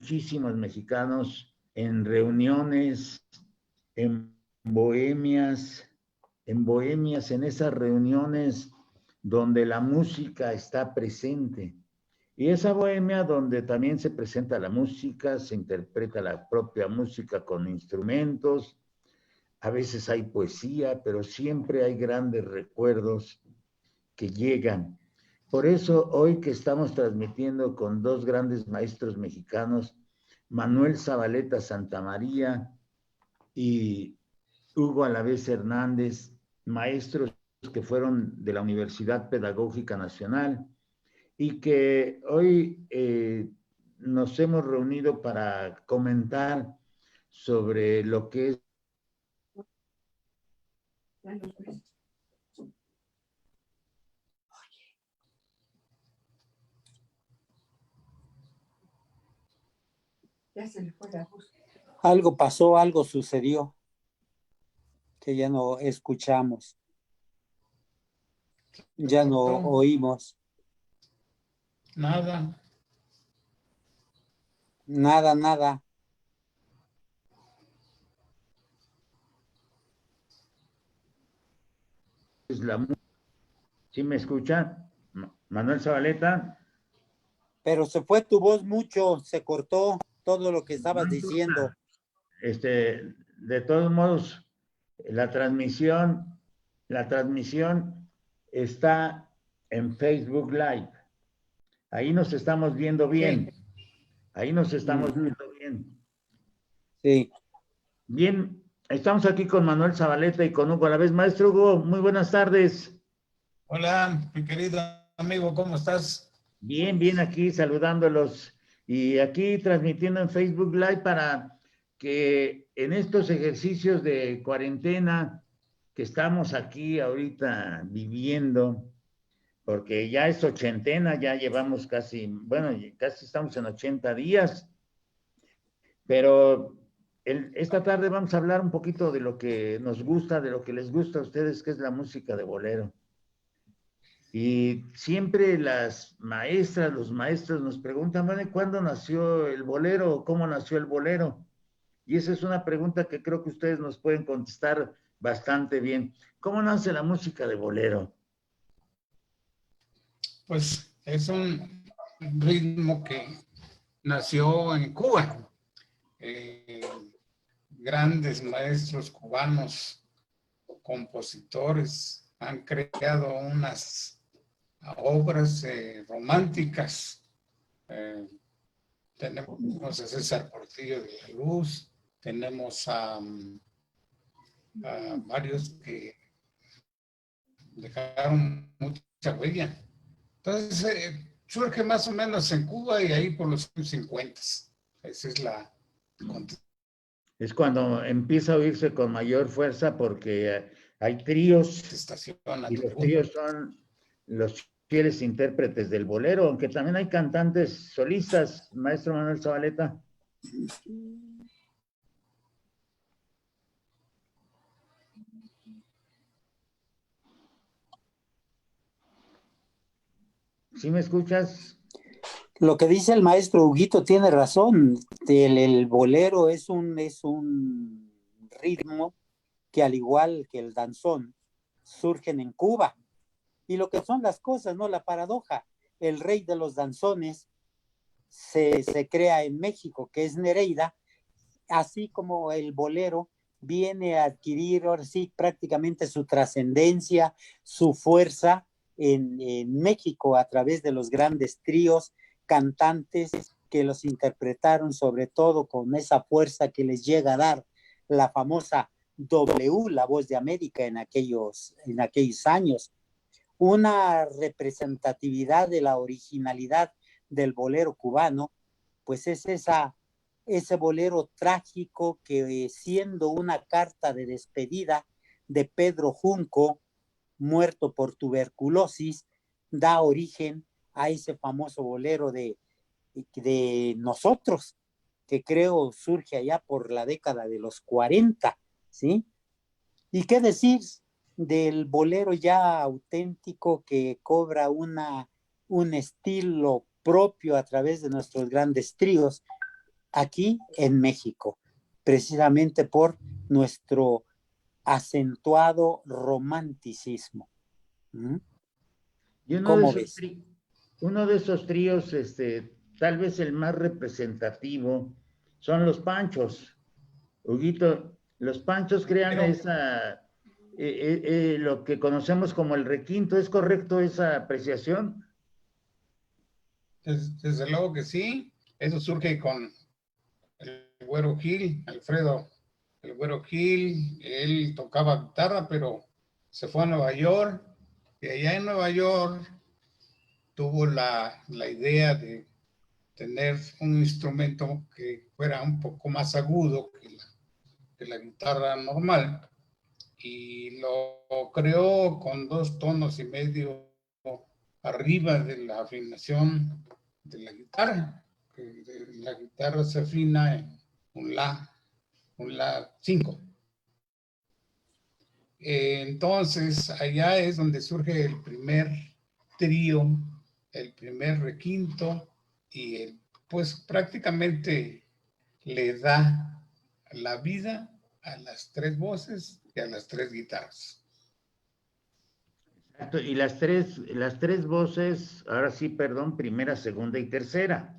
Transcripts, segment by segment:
muchísimos mexicanos en reuniones, en bohemias, en esas reuniones donde la música está presente. Y esa bohemia donde también se presenta la música, se interpreta la propia música con instrumentos, a veces hay poesía, pero siempre hay grandes recuerdos que llegan. Por eso hoy que estamos transmitiendo con dos grandes maestros mexicanos, Manuel Zabaleta Santamaría y Hugo Alavés Hernández, maestros que fueron de la Universidad Pedagógica Nacional y que hoy nos hemos reunido para comentar sobre lo que es ya se le fue la voz. Algo pasó, algo sucedió que ya no escuchamos, ya no oímos. Nada. Nada. ¿Sí me escuchan? Manuel Zabaleta. Pero se fue tu voz mucho, se cortó todo lo que estabas diciendo. De todos modos, la transmisión está en Facebook Live. Ahí nos estamos viendo bien. Sí. Ahí nos estamos viendo bien. Sí. Bien, estamos aquí con Manuel Zabaleta y con Hugo Alavés. Maestro Hugo, muy buenas tardes. Hola, mi querido amigo, ¿cómo estás? Bien, aquí saludándolos y aquí transmitiendo en Facebook Live para que en estos ejercicios de cuarentena que estamos aquí ahorita viviendo, porque ya es ochentena, ya llevamos casi estamos en 80 días, pero esta tarde vamos a hablar un poquito de lo que nos gusta, de lo que les gusta a ustedes, que es la música de bolero. Y siempre las maestras, los maestros nos preguntan, bueno, ¿cuándo nació el bolero? ¿Cómo nació el bolero? Y esa es una pregunta que creo que ustedes nos pueden contestar bastante bien. ¿Cómo nace la música de bolero? Pues es un ritmo que nació en Cuba. Grandes maestros cubanos, compositores, han creado unas obras románticas. Tenemos a César Portillo de la Luz, tenemos a varios que dejaron mucha huella. Entonces, surge más o menos en Cuba y ahí por los años 50. Esa es la... Es cuando empieza a oírse con mayor fuerza porque hay tríos y los tríos son los fieles intérpretes del bolero, aunque también hay cantantes solistas, maestro Manuel Zabaleta. ¿Sí me escuchas? Lo que dice el maestro Huguito tiene razón. El bolero es un ritmo que, al igual que el danzón, surgen en Cuba. Y lo que son las cosas, ¿no? La paradoja. El rey de los danzones se crea en México, que es Nereida, así como el bolero viene a adquirir, ahora sí, prácticamente su trascendencia, su fuerza en México a través de los grandes tríos, cantantes que los interpretaron, sobre todo con esa fuerza que les llega a dar la famosa W, la voz de América en aquellos años. Una representatividad de la originalidad del bolero cubano, pues es ese bolero trágico que, siendo una carta de despedida de Pedro Junco, muerto por tuberculosis, da origen a ese famoso bolero de Nosotros, que creo surge allá por la década de los 40, ¿sí? ¿Y qué decir del bolero ya auténtico que cobra un estilo propio a través de nuestros grandes tríos, aquí en México, precisamente por nuestro acentuado romanticismo. ¿Mm? Y ¿Cómo ves? uno de esos tríos, tal vez el más representativo, son los Panchos. Huguito, los Panchos crean Pero lo que conocemos como el requinto. ¿Es correcto esa apreciación? desde luego que sí, eso surge con el Güero Gil, Alfredo, el Güero Gil. Él tocaba guitarra, pero se fue a Nueva York, y allá en Nueva York tuvo la idea de tener un instrumento que fuera un poco más agudo que la guitarra normal, y lo creó con 2 tonos y medio arriba de la afinación de la guitarra. La guitarra se afina en un la 5. Entonces, allá es donde surge el primer trío, el primer requinto, y pues prácticamente le da la vida a las 3 voces y a las 3 guitarras. Exacto. Y las tres voces, ahora sí, perdón, primera, segunda y tercera.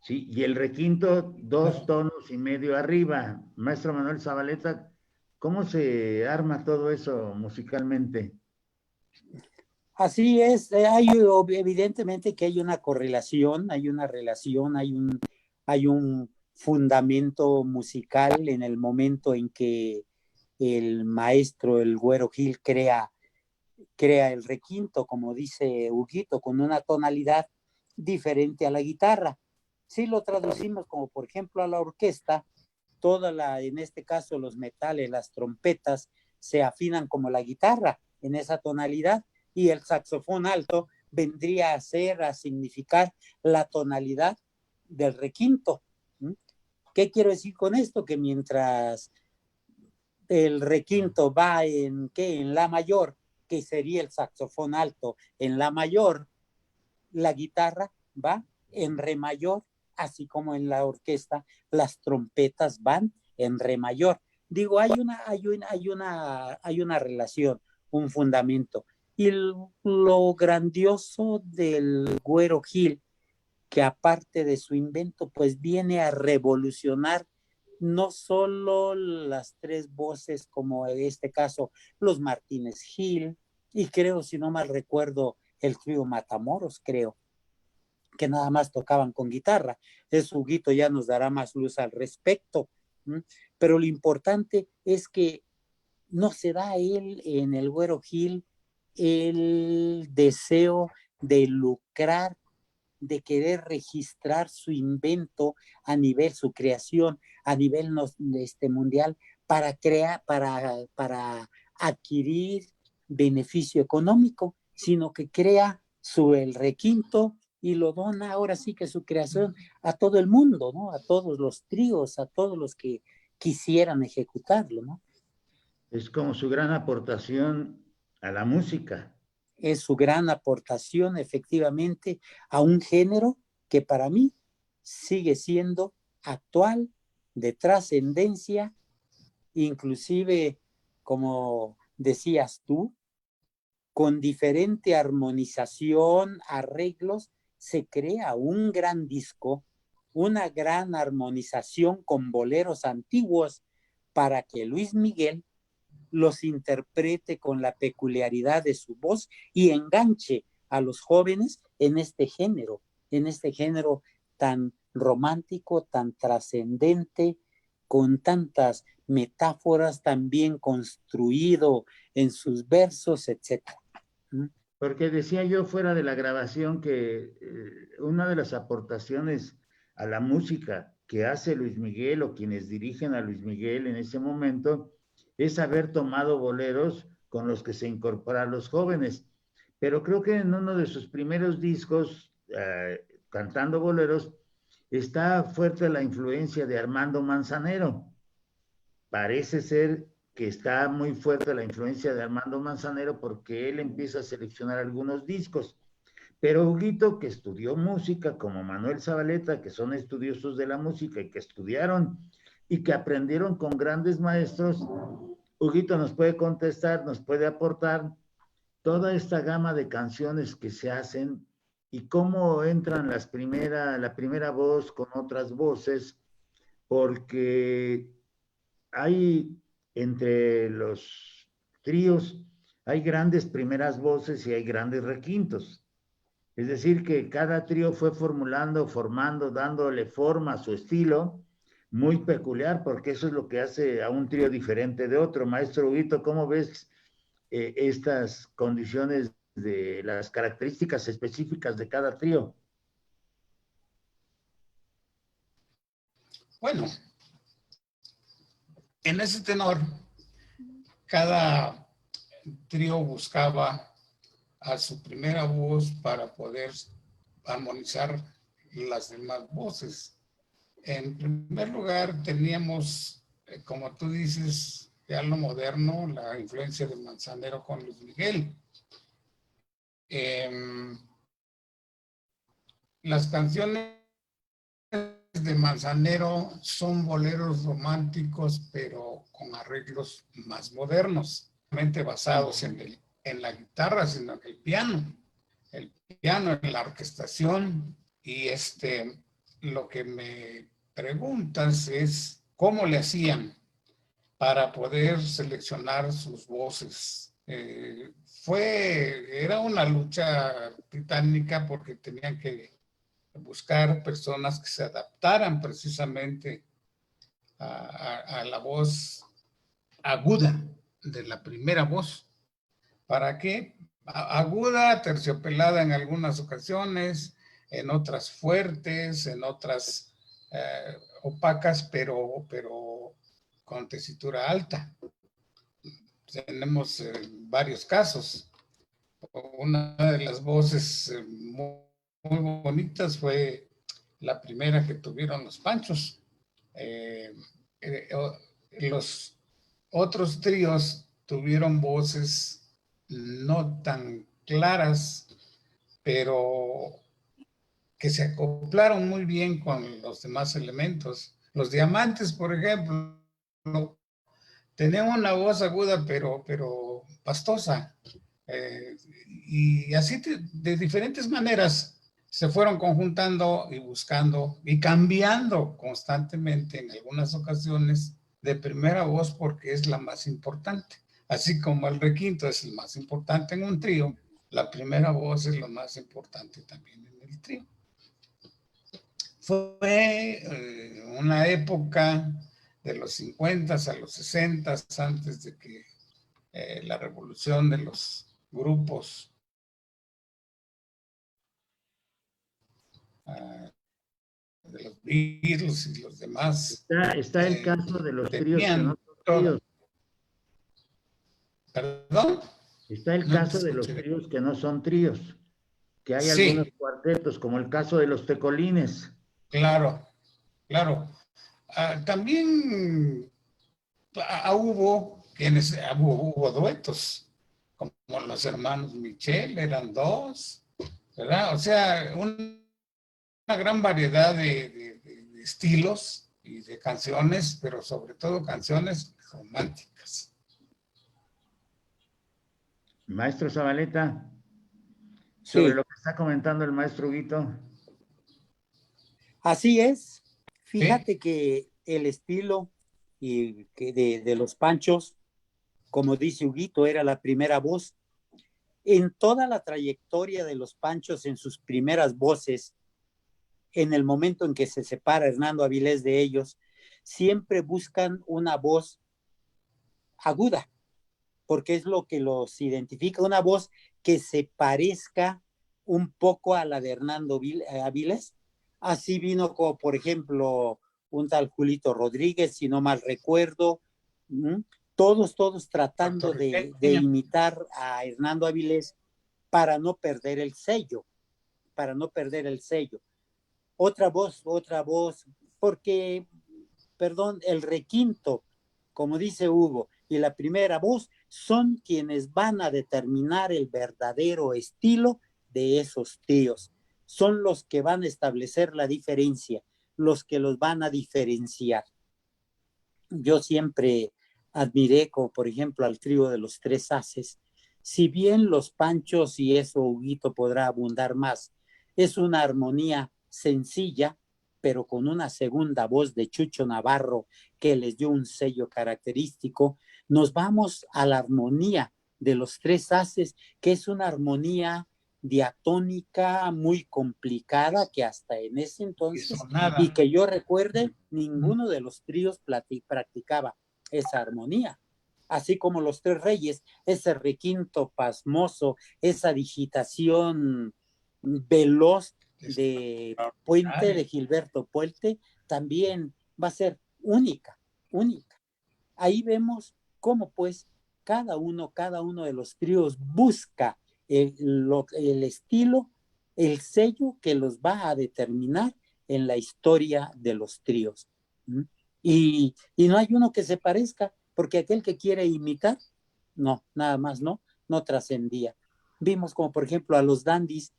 Sí, y el requinto, 2 tonos y medio arriba. Maestro Manuel Zabaleta, ¿cómo se arma todo eso musicalmente? Así es, evidentemente que hay una correlación, hay una relación, hay un fundamento musical en el momento en que el maestro, el Güero Gil, crea el requinto, como dice Huguito, con una tonalidad diferente a la guitarra. Si lo traducimos como por ejemplo a la orquesta, en este caso los metales, las trompetas, se afinan como la guitarra en esa tonalidad, y el saxofón alto vendría a significar la tonalidad del requinto. ¿Qué quiero decir con esto? Que mientras el requinto va en la mayor, que sería el saxofón alto en la mayor, la guitarra va en re mayor, así como en la orquesta las trompetas van en re mayor. Digo, hay una relación, un fundamento. Y lo grandioso del Güero Gil, que aparte de su invento, pues viene a revolucionar no solo las 3 voces, como en este caso los Martínez Gil, y creo, si no mal recuerdo, el trío Matamoros, creo, que nada más tocaban con guitarra. Eso Huguito ya nos dará más luz al respecto. Pero lo importante es que no se da él en el Güero Gil el deseo de lucrar, de querer registrar su invento a nivel, su creación a nivel mundial, para adquirir beneficio económico, sino que crea el requinto y lo dona, ahora sí que su creación, a todo el mundo, ¿no? A todos los tríos, a todos los que quisieran ejecutarlo, ¿no? Es como su gran aportación a la música. Es su gran aportación, efectivamente, a un género que para mí sigue siendo actual, de trascendencia, inclusive, como decías tú, con diferente armonización, arreglos, se crea un gran disco, una gran armonización con boleros antiguos, para que Luis Miguel los interprete con la peculiaridad de su voz y enganche a los jóvenes en este género tan romántico, tan trascendente, con tantas metáforas, tan bien construido en sus versos, etc. Porque decía yo fuera de la grabación que una de las aportaciones a la música que hace Luis Miguel o quienes dirigen a Luis Miguel en ese momento es haber tomado boleros con los que se incorporan los jóvenes. Pero creo que en uno de sus primeros discos, cantando boleros, está fuerte la influencia de Armando Manzanero. Parece ser que está muy fuerte la influencia de Armando Manzanero porque él empieza a seleccionar algunos discos. Pero Huguito, que estudió música, como Manuel Zabaleta, que son estudiosos de la música y que estudiaron y que aprendieron con grandes maestros, Huguito nos puede contestar, nos puede aportar toda esta gama de canciones que se hacen y cómo entran la primera voz con otras voces, porque hay entre los tríos, hay grandes primeras voces y hay grandes requintos. Es decir, que cada trío fue formando, dándole forma a su estilo, muy peculiar, porque eso es lo que hace a un trío diferente de otro. Maestro Huguito, ¿cómo ves estas condiciones de las características específicas de cada trío? Bueno, en ese tenor, cada trío buscaba a su primera voz para poder armonizar las demás voces. En primer lugar, teníamos, como tú dices, ya lo moderno, la influencia de Manzanero con Luis Miguel. Las canciones de Manzanero son boleros románticos, pero con arreglos más modernos, basados en la guitarra, sino en el piano, en la orquestación. Y lo que me preguntas es cómo le hacían para poder seleccionar sus voces. Era una lucha titánica porque tenían que buscar personas que se adaptaran precisamente a la voz aguda de la primera voz. ¿Para qué? Aguda, terciopelada en algunas ocasiones, en otras fuertes, en otras opacas, pero con tesitura alta. Tenemos varios casos. Una de las voces muy bonitas fue la primera que tuvieron los Panchos. Los otros tríos tuvieron voces no tan claras, pero que se acoplaron muy bien con los demás elementos. Los Diamantes, por ejemplo, tenían una voz aguda, pero pastosa. Y así de diferentes maneras se fueron conjuntando y buscando y cambiando constantemente en algunas ocasiones de primera voz porque es la más importante. Así como el requinto es el más importante en un trío, la primera voz es lo más importante también en el trío. Fue una época de los 50 a los 60, antes de que la revolución de los grupos de los Beatles y los demás. Está el caso de los tríos que no son tríos. ¿Perdón? Está el caso de los tríos que no son tríos, que hay Sí, algunos cuartetos, como el caso de los Tecolines. claro, claro. También hubo duetos, como los hermanos Michel, eran dos, ¿verdad? O sea, una gran variedad de estilos y de canciones, pero sobre todo canciones románticas. Maestro Zabaleta, sobre Sí, lo que está comentando el maestro Huguito. así es. ¿Sí? Fíjate que el estilo de los Panchos, como dice Huguito, era la primera voz. En toda la trayectoria de los Panchos, en sus primeras voces, en el momento en que se separa Hernando Avilés de ellos, siempre buscan una voz aguda, porque es lo que los identifica, una voz que se parezca un poco a la de Hernando Avilés. Así vino como, por ejemplo, un tal Julito Rodríguez, si no mal recuerdo, todos tratando de imitar a Hernando Avilés para no perder el sello, Otra voz, porque, perdón, el requinto, como dice Hugo, y la primera voz son quienes van a determinar el verdadero estilo de esos tríos. Son los que van a establecer la diferencia, los que los van a diferenciar. Yo siempre admiré, como por ejemplo al trío de los Tres Haces, si bien los Panchos, y eso Huguito podrá abundar más, es una armonía sencilla, pero con una segunda voz de Chucho Navarro que les dio un sello característico, nos vamos a la armonía de los Tres Haces, que es una armonía diatónica muy complicada que hasta en ese entonces, y que yo recuerde, ninguno de los tríos practicaba esa armonía. Así como los Tres Reyes, ese requinto pasmoso, esa digitación veloz de Puente, de Gilberto Puente, también va a ser única, única. Ahí vemos cómo pues cada uno de los tríos busca el estilo, el sello que los va a determinar en la historia de los tríos. Y no hay uno que se parezca, porque aquel que quiere imitar, no, nada más no trascendía. Vimos como por ejemplo a los dandies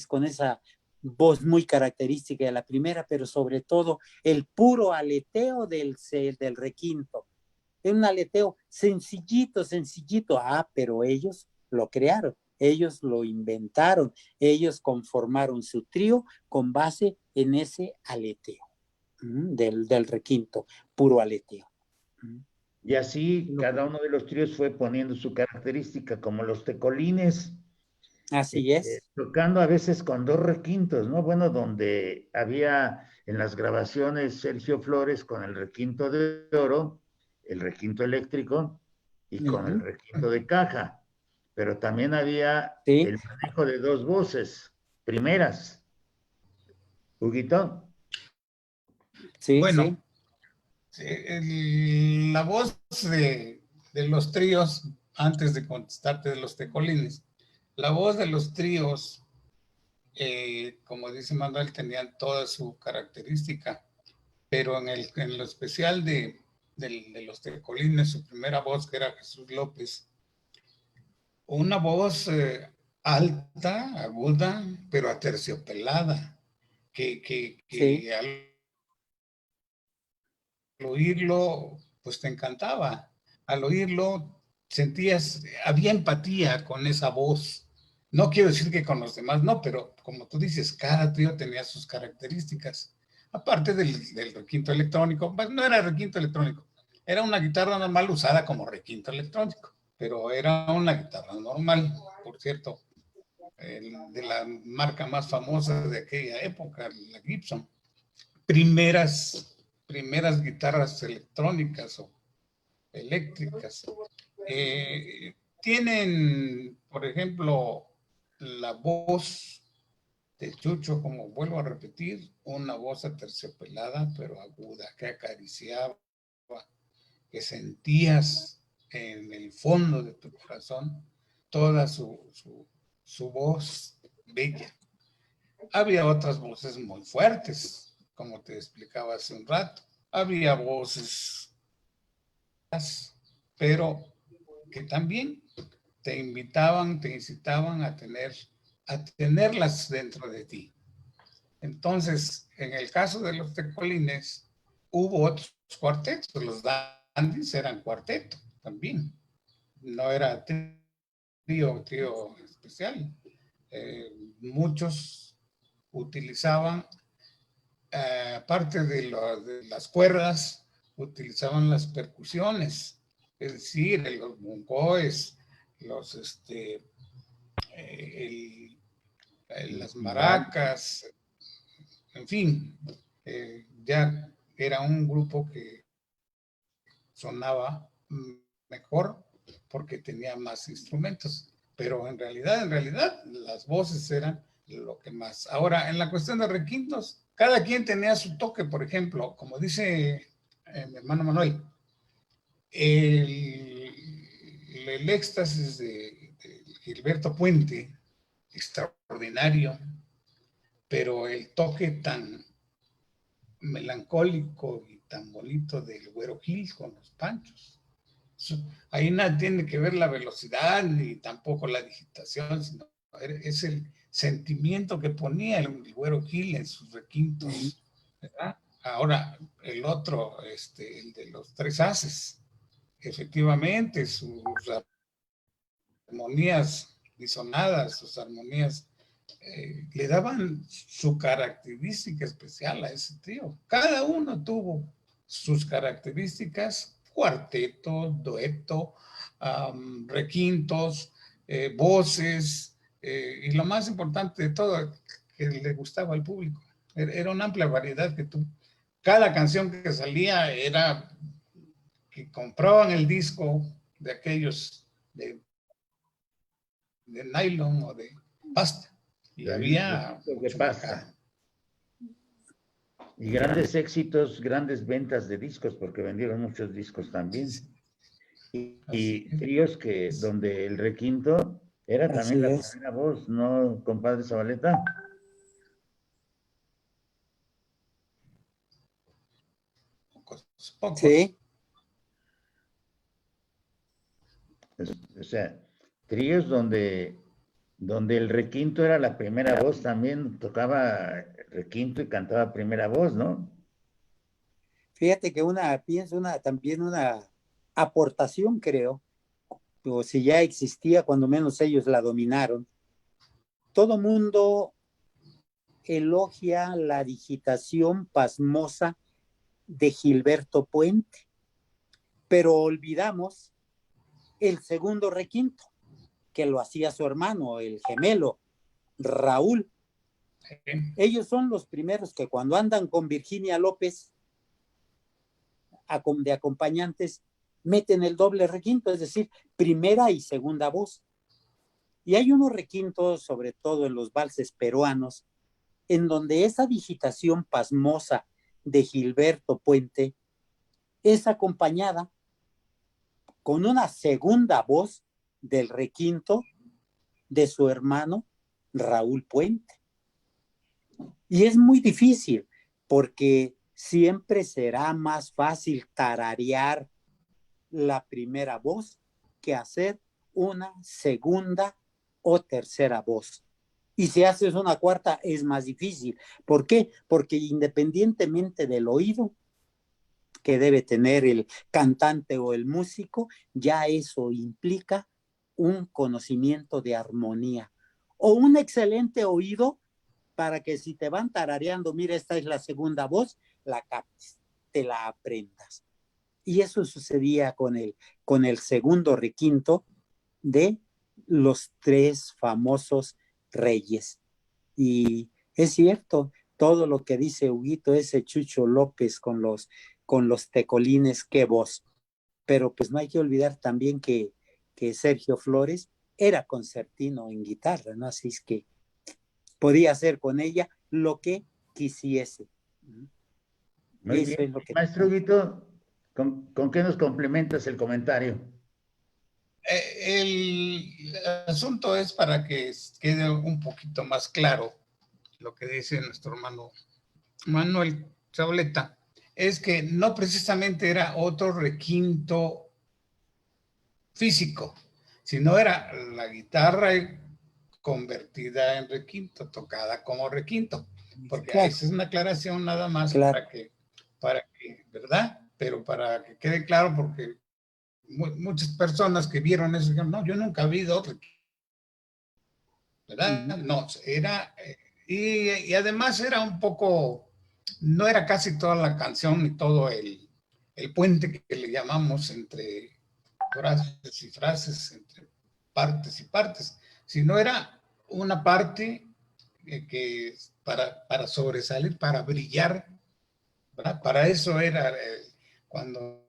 con esa voz muy característica de la primera, pero sobre todo el puro aleteo del requinto. Es un aleteo sencillito, pero ellos lo crearon, ellos lo inventaron, ellos conformaron su trío con base en ese aleteo del requinto, puro aleteo. Y así cada uno de los tríos fue poniendo su característica, como los tecolines. Así es. Tocando a veces con dos requintos, ¿no? Bueno, donde había en las grabaciones Sergio Flores con el requinto de oro, el requinto eléctrico y con el requinto de caja, pero también había el manejo de dos voces, primeras. ¿Huguito? Sí, bueno, la voz de los tríos, antes de contestarte de los tecolines, la voz de los tríos, como dice Manuel, tenían toda su característica, pero en lo especial de los tecolines, su primera voz, que era Jesús López, una voz alta, aguda, pero aterciopelada, que al oírlo, pues te encantaba. Al oírlo sentías, había empatía con esa voz. No quiero decir que con los demás no, pero como tú dices, cada trío tenía sus características. Aparte del requinto electrónico, pues no era requinto electrónico, era una guitarra normal usada como requinto electrónico, pero era una guitarra normal, por cierto, de la marca más famosa de aquella época, la Gibson. Primeras guitarras electrónicas o eléctricas. Tienen, por ejemplo, la voz de Chucho, como vuelvo a repetir, una voz aterciopelada, pero aguda, que acariciaba, que sentías en el fondo de tu corazón toda su voz bella. Había otras voces muy fuertes, como te explicaba hace un rato. Había voces, pero que también te invitaban, te incitaban a tenerlas dentro de ti. Entonces, en el caso de los tecolines, hubo otros cuartetos. Los dandies eran cuarteto también. No era trío especial. Muchos utilizaban, aparte de las cuerdas, utilizaban las percusiones, es decir, los bongoes, las maracas, en fin, ya era un grupo que sonaba mejor porque tenía más instrumentos, pero en realidad, las voces eran lo que más. Ahora, en la cuestión de requintos, cada quien tenía su toque, por ejemplo, como dice mi hermano Manuel, el éxtasis de Gilberto Puente, extraordinario, pero el toque tan melancólico y tan bonito del Güero Gil con los Panchos. Ahí nada tiene que ver la velocidad ni tampoco la digitación, sino es el sentimiento que ponía el Güero Gil en sus requintos, ¿verdad? Ahora, el otro, el de los tres haces, efectivamente, sus armonías disonadas, sus armonías, le daban su característica especial a ese trío. Cada uno tuvo sus características, cuarteto, dueto, requintos, voces, y lo más importante de todo, que le gustaba al público. Era una amplia variedad que tú, cada canción que salía era que compraban el disco de aquellos de nylon o de pasta. Y había de pasta. Y grandes éxitos, grandes ventas de discos, porque vendieron muchos discos también. Y tríos que donde el requinto era también la primera voz, ¿no, compadre Zabaleta? Pocos. Sí. O sea, tríos donde el requinto era la primera voz, también tocaba requinto y cantaba primera voz, ¿no? Fíjate que también una aportación, creo, o si ya existía, cuando menos ellos la dominaron. Todo mundo elogia la digitación pasmosa de Gilberto Puente, pero olvidamos el segundo requinto, que lo hacía su hermano, el gemelo, Raúl. Ellos son los primeros que cuando andan con Virginia López de acompañantes, meten el doble requinto, es decir, primera y segunda voz. Y hay unos requintos, sobre todo en los valses peruanos, en donde esa digitación pasmosa de Gilberto Puente es acompañada con una segunda voz del requinto de su hermano Raúl Puente. Y es muy difícil porque siempre será más fácil tararear la primera voz que hacer una segunda o tercera voz. Y si haces una cuarta es más difícil. ¿Por qué? Porque independientemente del oído que debe tener el cantante o el músico, ya eso implica un conocimiento de armonía o un excelente oído para que si te van tarareando, mira, esta es la segunda voz, la captes, te la aprendas. Y eso sucedía con el segundo requinto de los tres famosos reyes. Y es cierto, todo lo que dice Huguito, ese Chucho López con los tecolines, qué voz. Pero pues no hay que olvidar también que Sergio Flores era concertino en guitarra, ¿no? Así es que podía hacer con ella lo que quisiese. Muy Eso bien. es lo que... Maestro Huguito, ¿con qué nos complementas el comentario? El asunto es para que quede un poquito más claro lo que dice nuestro hermano Manuel Zabaleta, es que no precisamente era otro requinto físico, sino era la guitarra convertida en requinto, tocada como requinto, porque claro, esa es una aclaración nada más, claro, para que, ¿verdad? Pero para que quede claro, porque muchas personas que vieron eso dijeron, no, yo nunca vi otro, ¿verdad? No, era, y además era un poco, no era casi toda la canción ni todo el puente que le llamamos entre frases y frases, entre partes y partes, sino era una parte que para sobresalir, para brillar, ¿verdad? Para eso era cuando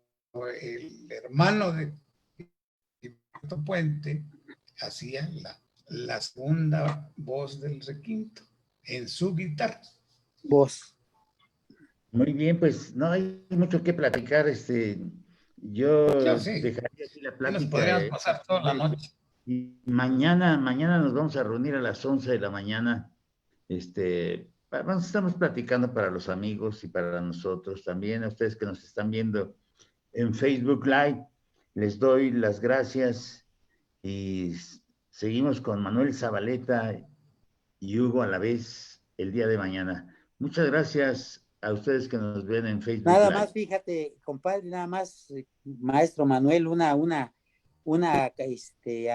el hermano de Gilberto Puente hacía la segunda voz del requinto en su guitarra. Voz. Muy bien, pues no hay mucho que platicar. Yo sí, dejaría aquí la plática. Nos podríamos pasar toda la noche. Y mañana nos vamos a reunir a las 11 de la mañana. Estamos platicando para los amigos y para nosotros también, a ustedes que nos están viendo en Facebook Live. Les doy las gracias y seguimos con Manuel Zabaleta y Hugo Alavés el día de mañana. Muchas gracias a ustedes que nos ven en Facebook Nada Live. más, fíjate, compadre, nada más, maestro Manuel, una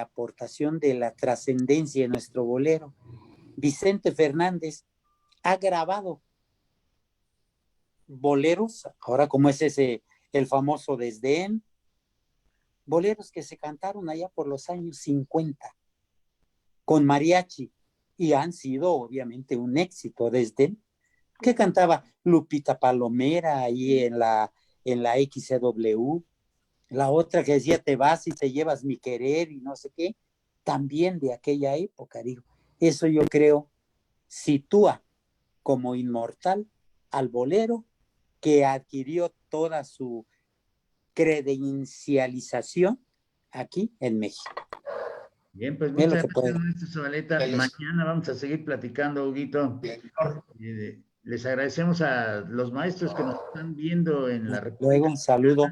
aportación de la trascendencia de nuestro bolero. Vicente Fernández ha grabado boleros, ahora como es ese, el famoso Desdén, boleros que se cantaron allá por los años 50 con mariachi y han sido obviamente un éxito. Desdén, que cantaba Lupita Palomera ahí en la XCW, la otra que decía te vas y te llevas mi querer y no sé qué, también de aquella época, digo. Eso yo creo sitúa como inmortal al bolero que adquirió toda su credencialización aquí en México. Bien, pues Es lo muchas que puede. gracias, maestro Zabaleta. Mañana vamos a seguir platicando, Huguito. Les agradecemos a los maestros que nos están viendo en la República. Luego, un saludo.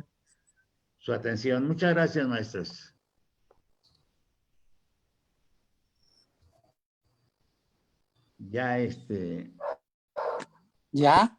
Su atención. Muchas gracias, maestros. Ya ¿Ya?